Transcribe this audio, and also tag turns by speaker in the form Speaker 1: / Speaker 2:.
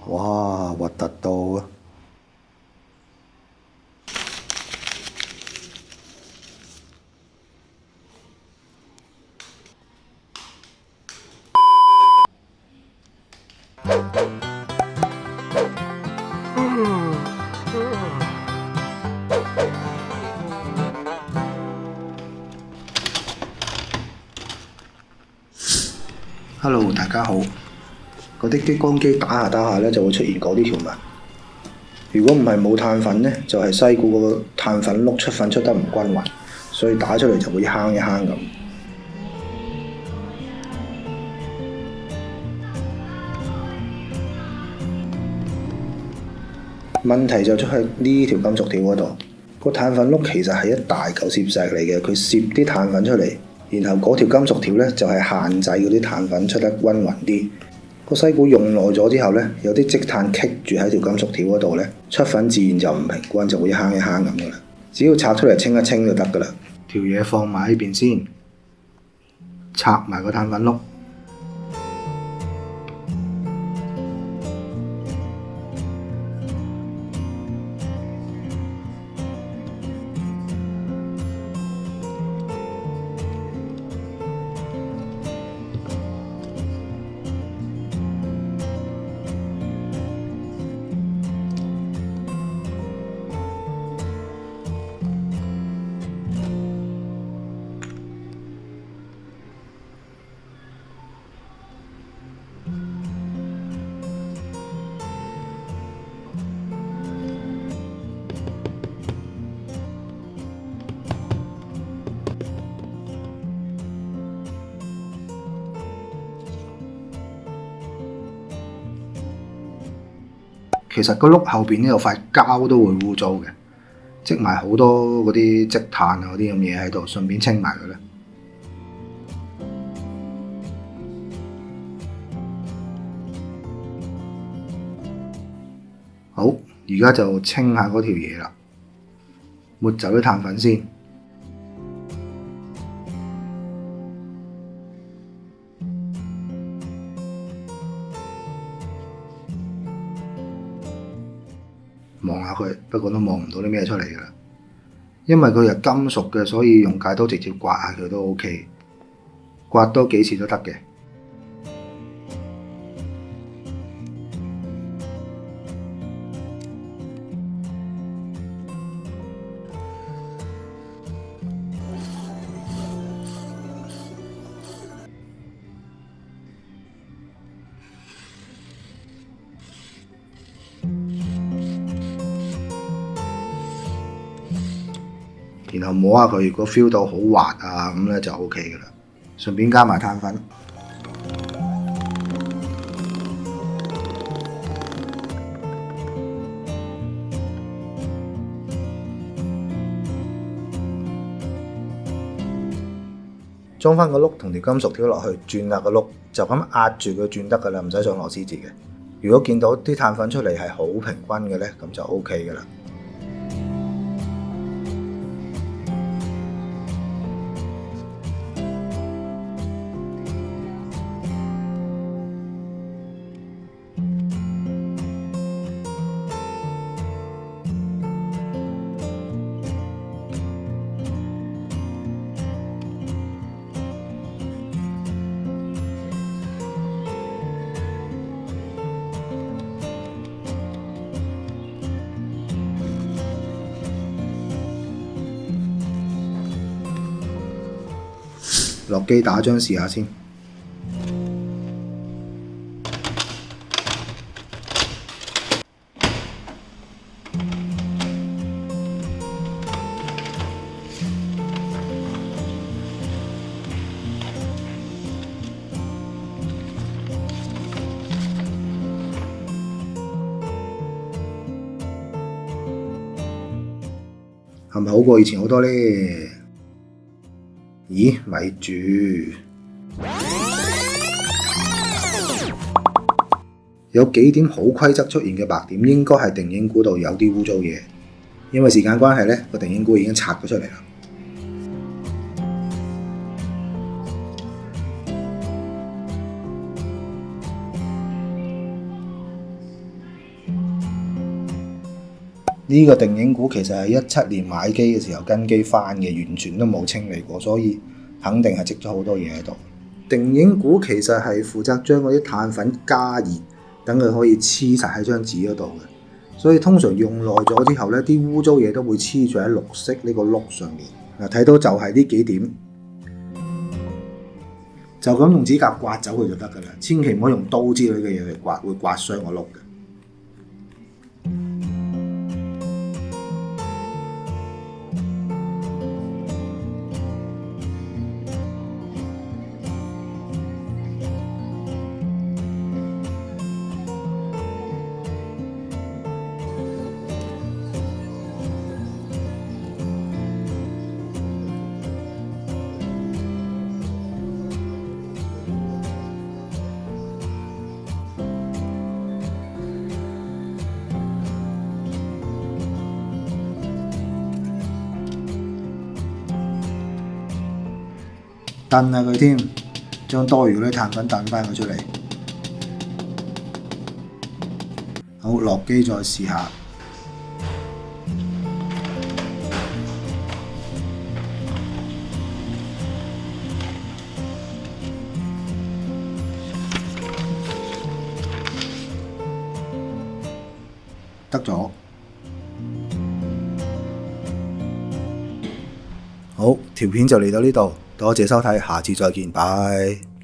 Speaker 1: 哇，核突到啊！Hello，大家好。嗰啲激光機打下打下咧，就會出現嗰啲條紋。如果唔係冇碳粉呢，就係西股個碳粉碌出粉出得唔均勻，所以打出嚟就會一坑一坑咁。問題就出喺呢條金屬條嗰度，個碳粉碌其實係一大嚿攝石嚟嘅，佢攝啲碳粉出嚟，然後嗰條金屬條呢，就係限制嗰啲碳粉出得均勻啲。個西股用耐咗之後呢，有啲積碳棘住喺條金屬條嗰度呢，出粉自然就唔平均，就會一坑一坑咁噶啦。只要拆出嚟清一清就得噶啦。條嘢放埋喺邊先，拆埋個碳粉碌。其實個碌後邊呢有塊膠都會污糟嘅，積埋好多嗰啲積碳啊嗰啲咁嘢喺度，順便清埋佢啦。好，而家就清下嗰條嘢啦，抹走啲碳粉先。望下佢，不過都望唔到啲咩出嚟㗎啦。因為佢係金屬嘅，所以用戒刀直接刮下佢都 OK， 刮多幾次都得嘅。然後摸下佢，如果 feel 到好滑啊咁咧就 OK 嘅啦。順便加埋碳粉。裝翻個碌同條金屬條落去，轉下個碌，就咁壓住佢轉得㗎啦，唔使上螺絲節嘅。如果見到啲碳粉出嚟係好平均嘅咧，咁就 OK 嘅啦。落機打張試下先。係咪好過以前好多呢？咦，咪住！有幾點好規則出現嘅白點，應該係定影箍度有啲污糟嘢。因為時間關係呢，個定影箍已經拆咗出嚟啦。呢個定影鼓其實係17年買機嘅時候跟機翻嘅，完全都冇清理過，所以肯定係積咗好多嘢喺度。定影鼓其實係負責將嗰啲碳粉加熱，等佢可以黐晒喺張紙嗰度嘅。所以通常用耐咗之後呢，啲污糟嘢都會黐住喺綠色呢個碌上面。嗱，睇到就係呢幾點，就咁用指甲刮走佢就得㗎啦，千祈唔好用刀之類嘅嘢嚟刮，會刮傷個碌嘅。燉下佢添，將多餘嗰啲碳粉燉翻佢出嚟。好，落機再試下。得咗。好，條片就嚟到呢度。多謝收睇，下次再見，拜。